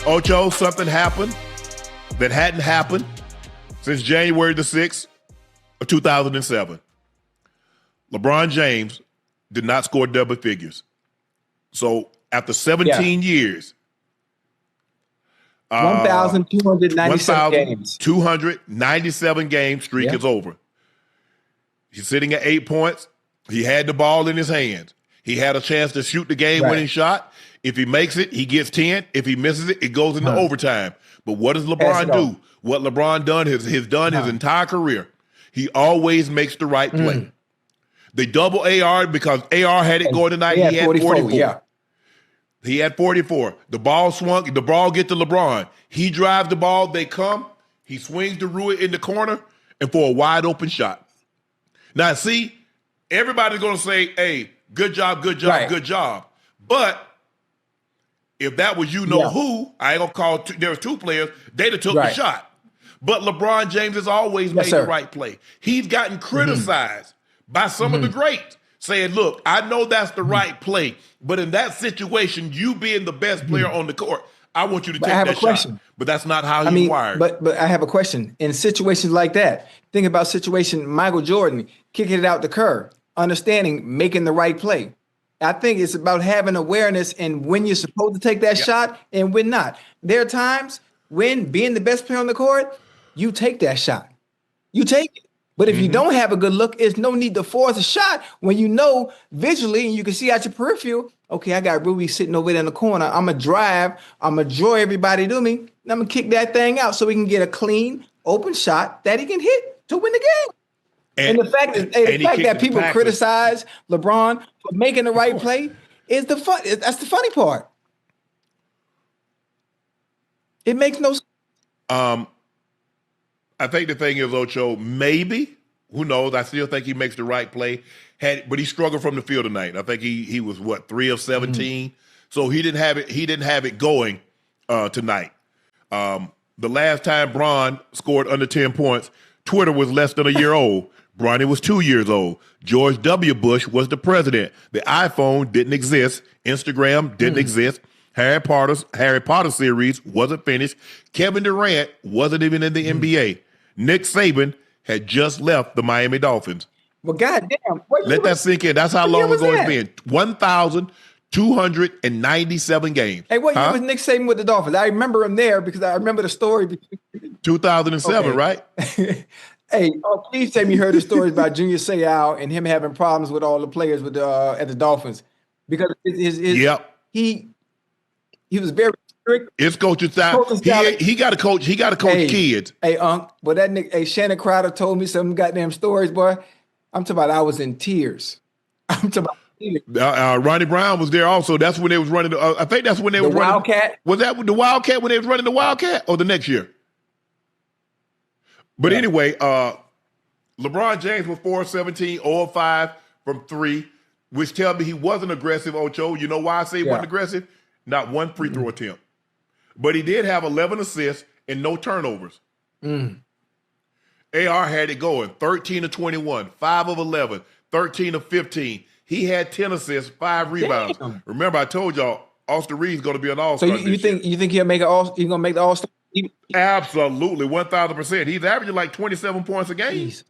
Ocho, something happened that hadn't happened since January the 6th of 2007. LeBron James did not score double figures. So after 17 years, 1,297 games. 297 game streak is over. He's sitting at 8 points. He had the ball in his hands. He had a chance to shoot the game-winning shot. If he makes it, he gets 10. If he misses it, it goes into overtime. But what does LeBron do? What LeBron done has done his entire career. He always makes the right play. They double AR because AR had it going tonight. He had 44. Yeah. He had 44. The ball swung. The ball get to LeBron. He drives the ball. They come. He swings to Rui in the corner and for a wide open shot. Now, see, everybody's going to say, hey, good job, good job, good job. But if that was who, I ain't going to call there was two players, they'd have took the shot. But LeBron James has always made the right play. He's gotten criticized by some of the greats, saying, look, I know that's the right play, but in that situation, you being the best player on the court, I want you to take that shot. But that's not how he's wired. But I have a question. In situations like that, think about situation Michael Jordan kicking it out to Kerr, understanding, making the right play. I think it's about having awareness and when you're supposed to take that shot and when not. There are times when being the best player on the court, you take that shot. You take it. But if you don't have a good look, there's no need to force a shot when you know visually and you can see out your peripheral, okay, I got Rui sitting over there in the corner. I'm going to drive. I'm going to draw everybody to me. And I'm going to kick that thing out so we can get a clean, open shot that he can hit to win the game. And the fact that people criticize LeBron for making the right play is that's the funny part. It makes no sense. I think the thing is, Ocho, maybe, who knows? I still think he makes the right play. But he struggled from the field tonight. I think he was 3 of 17. So he didn't have it going tonight. The last time Bron scored under 10 points, Twitter was less than a year old. Bronny was 2 years old. George W. Bush was the president. The iPhone didn't exist. Instagram didn't exist. Harry Potter series wasn't finished. Kevin Durant wasn't even in the NBA. Nick Saban had just left the Miami Dolphins. Well, goddamn. Let that sink in. That's how long ago it's been. 1,297 games. Hey, what year was Nick Saban with the Dolphins? I remember him there because I remember the story. 2007, right? Hey, please tell me you heard the stories about Junior Seau and him having problems with all the players with at the Dolphins because he was very strict. It's coaching style. He got to coach. He got to coach kids. Hey, but that nigga, Shannon Crowder told me some goddamn stories, boy. I'm talking about I was in tears. I'm talking about Ronnie Brown was there also. That's when they was running. I think that's when they was running. Wildcat. Was that the Wildcat when they was running the Wildcat or the next year? But anyway, LeBron James was 4 of 17, 0 of 5 from 3, which tells me he wasn't aggressive, Ocho. You know why I say he wasn't aggressive? Not one free throw attempt. But he did have 11 assists and no turnovers. AR had it going, 13 of 21, 5 of 11, 13 of 15. He had 10 assists, 5 rebounds. Damn. Remember, I told y'all Austin Reaves going to be an all-star. So you think he'll make he's going to make the all-star? Absolutely, 1,000%. He's averaging like 27 points a game. Jeez.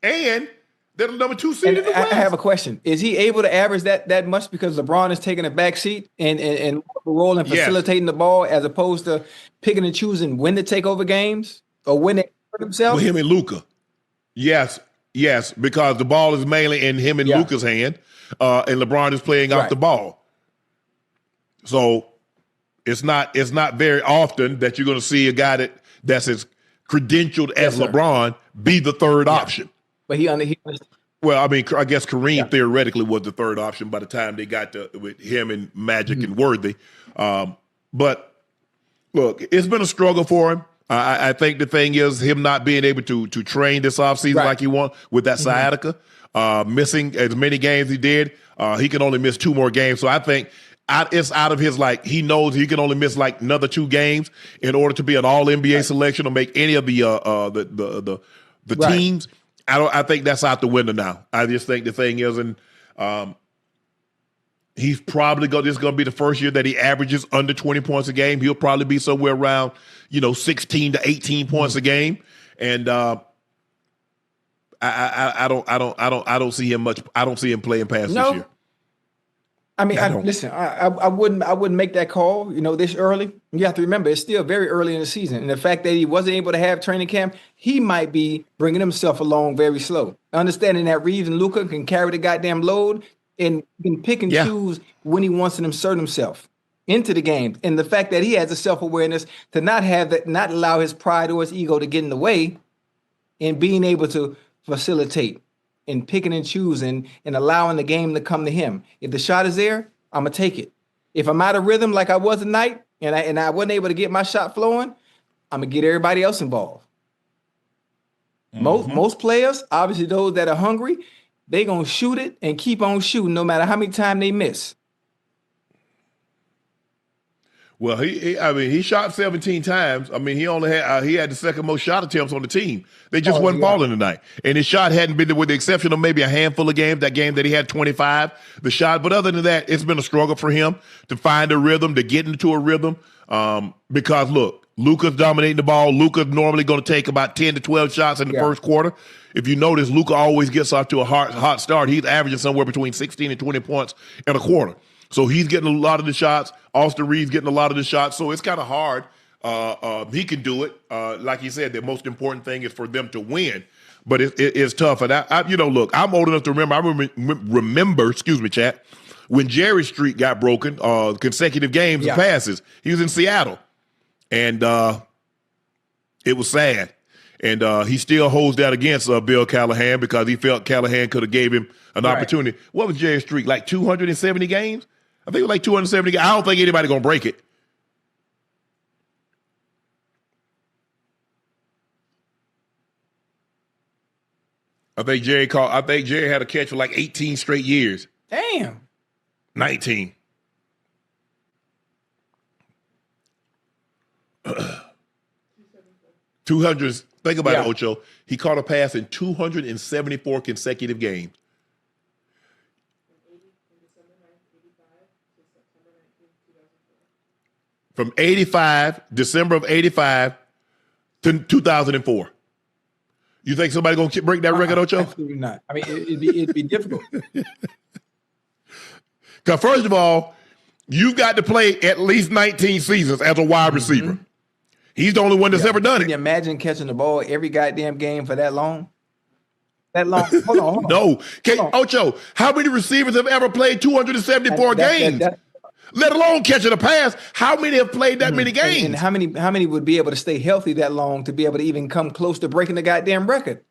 And they're the number 2 seed in the West. I have a question. Is he able to average that much because LeBron is taking a back seat and role and facilitating the ball as opposed to picking and choosing when to take over games or when to hurt himself? With him and Luka. Yes, because the ball is mainly in him and Luka's hand, and LeBron is playing off the ball. So it's not very often that you're going to see a guy that's as credentialed as LeBron be the third option. But well, I mean, I guess Kareem theoretically was the third option by the time they got with him and Magic and Worthy. But look, it's been a struggle for him. I think the thing is him not being able to train this offseason like he wants with that sciatica, missing as many games he did. He can only miss 2 more games. So I think it's out of his, he knows he can only miss another 2 games in order to be an all-NBA selection or make any of the teams. I think that's out the window now. I just think the thing is, and He's probably this is going to be the first year that he averages under 20 points a game. He'll probably be somewhere around, 16 to 18 points a game. And I don't see him much. I don't see him playing past this year. I mean, listen, I wouldn't make that call, this early. You have to remember, it's still very early in the season. And the fact that he wasn't able to have training camp, he might be bringing himself along very slow. Understanding that Reaves and Luka can carry the goddamn load and can pick and choose when he wants to insert himself into the game. And the fact that he has a self-awareness to not allow his pride or his ego to get in the way and being able to facilitate and picking and choosing and allowing the game to come to him. If the shot is there, I'm going to take it. If I'm out of rhythm like I was tonight and I wasn't able to get my shot flowing, I'm going to get everybody else involved. Most players, obviously those that are hungry, they're going to shoot it and keep on shooting no matter how many times they miss. Well, he shot 17 times. I mean, he had the second most shot attempts on the team. They just wasn't falling tonight. And his shot hadn't been, with the exception of maybe a handful of games, that game that he had 25, the shot. But other than that, it's been a struggle for him to find a rhythm, to get into a rhythm. Because, look, Luka's dominating the ball. Luka's normally going to take about 10 to 12 shots in the first quarter. If you notice, Luka always gets off to a hot start. He's averaging somewhere between 16 and 20 points in a quarter. So he's getting a lot of the shots. Austin Reaves getting a lot of the shots. So it's kind of hard. He can do it. Like you said, the most important thing is for them to win. But it's tough. And look, I'm old enough to remember. I remember, excuse me, chat, when Jerry's streak got broken, consecutive games of passes. He was in Seattle, and it was sad. And he still holds that against Bill Callahan because he felt Callahan could have gave him an opportunity. What was Jerry's streak, like 270 games? I think it was like 270 games. I don't think anybody going to break it. I think Jerry had a catch for like 18 straight years. Damn. 19. $200. Think about it, Ocho. He caught a pass in 274 consecutive games. From December of 85 to 2004. You think somebody going to break that record, Ocho? Absolutely not. I mean, it'd be difficult. Because first of all, you've got to play at least 19 seasons as a wide receiver. He's the only one that's ever done it. Can you imagine catching the ball every goddamn game for that long? That long? Hold on. No. Ocho, how many receivers have ever played 274 games? Let alone catching a pass. How many have played that many games? And how many would be able to stay healthy that long to be able to even come close to breaking the goddamn record?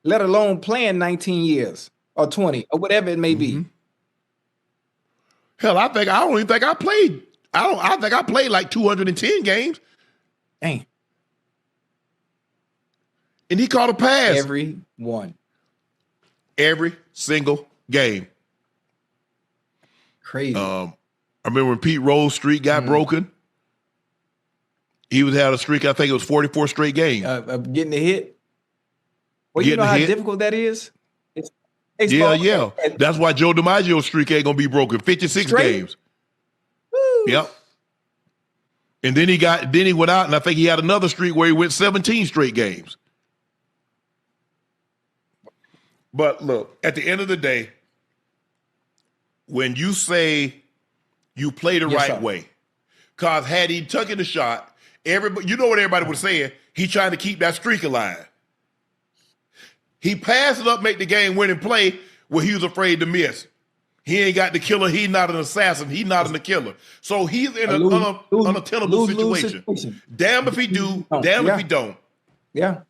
Let alone playing 19 years or 20 or whatever it may be. Hell, I think I played like 210 games. Dang. And he caught a pass. Every one. Every single game. Crazy. I remember when Pete Rose's streak got broken. He had a streak, I think it was 44 straight games. Of getting a hit. Well, you know how difficult that is? It's yeah. That's why Joe DiMaggio's streak ain't going to be broken. 56 games. Woo. Yep. And then he went out, and I think he had another streak where he went 17 straight games. But look, at the end of the day, when you say you play the right way, because had he taken the shot, you know what everybody was saying? He trying to keep that streak alive. He passed it up, make the game-winning play where he was afraid to miss. He ain't got the killer. He's not an assassin. He's not a killer. So he's in an unattainable situation. Damn if he do, damn if he don't. Yeah.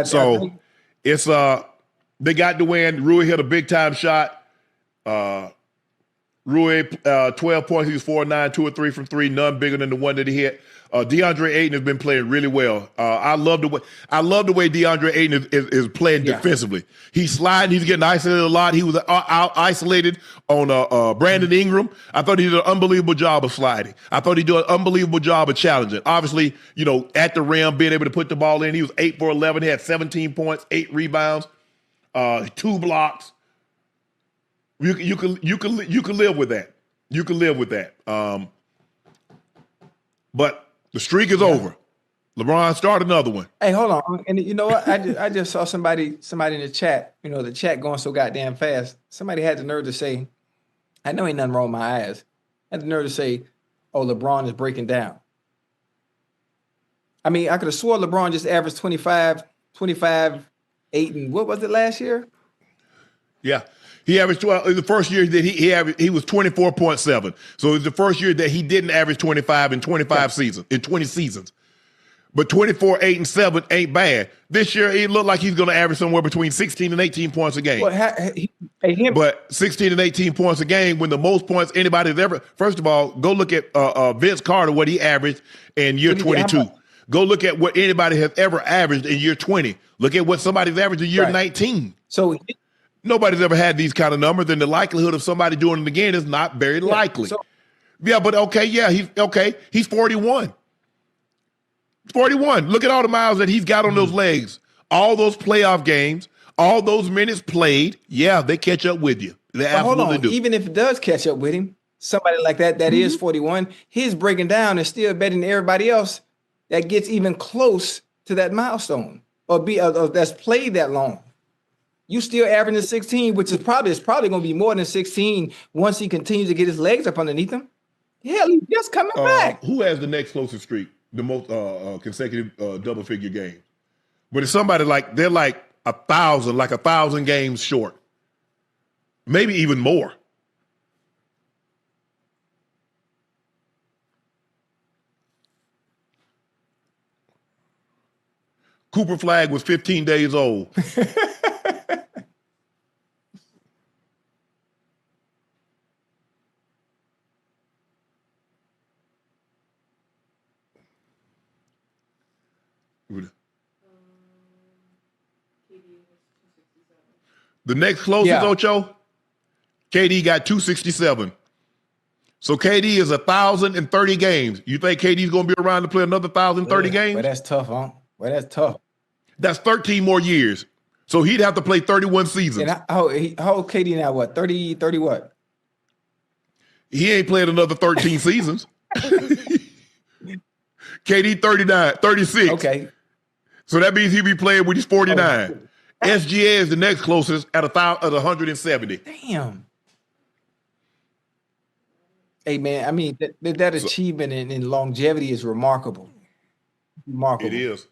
So it's they got to win. Rui hit a big-time shot. Rui, 12 points. He was 4-9, 2 or 3 from 3, none bigger than the one that he hit. DeAndre Ayton has been playing really well. I love the way DeAndre Ayton is playing defensively. He's sliding. He's getting isolated a lot. He was isolated on Brandon Ingram. I thought he did an unbelievable job of sliding. I thought he did an unbelievable job of challenging. Obviously, at the rim, being able to put the ball in. He was 8 for 11. He had 17 points, 8 rebounds, 2 blocks. You can live with that. You can live with that. But the streak is over. LeBron, start another one. Hey, hold on. And you know what? I just saw somebody in the chat, the chat going so goddamn fast. Somebody had the nerve to say, I know ain't nothing wrong with my eyes. Had the nerve to say, oh, LeBron is breaking down. I mean, I could have swore LeBron just averaged 25, 8, and what was it last year? Yeah. He averaged 12 in the first year that he was 24.7. So it was the first year that he didn't average 25 in 25 seasons, in 20 seasons. But 24, 8, and 7 ain't bad. This year, it looked like he's going to average somewhere between 16 and 18 points a game. But 16 and 18 points a game, when the most points anybody's ever. First of all, go look at Vince Carter, what he averaged in year 22. Go look at what anybody has ever averaged in year 20. Look at what somebody's averaged in year 19. So nobody's ever had these kind of numbers, and the likelihood of somebody doing it again is not very likely. But okay, he's 41. 41. Look at all the miles that he's got on those legs. All those playoff games, all those minutes played. Yeah, they catch up with you. They absolutely do. Even if it does catch up with him, somebody like that is 41, his breaking down is still better than everybody else that gets even close to that milestone or that's played that long. You still averaging 16, which is probably going to be more than 16 once he continues to get his legs up underneath him. Hell, he's just coming back. Who has the next closest streak? The most consecutive double-figure games. But it's somebody they're like 1,000 games short. Maybe even more. Cooper Flagg was 15 days old. The next closest, Ocho, KD got 267. So KD is 1,030 games. You think KD's going to be around to play another 1,030 games? Well, that's tough, huh? Well, that's tough. That's 13 more years. So he'd have to play 31 seasons. And how old KD now? What, 30 what? He ain't played another 13 seasons. KD 36. Okay. So that means he'll be playing when he's 49. SGA is the next closest at 170. Damn. Hey, man, I mean, that achievement in longevity is remarkable. Remarkable. It is.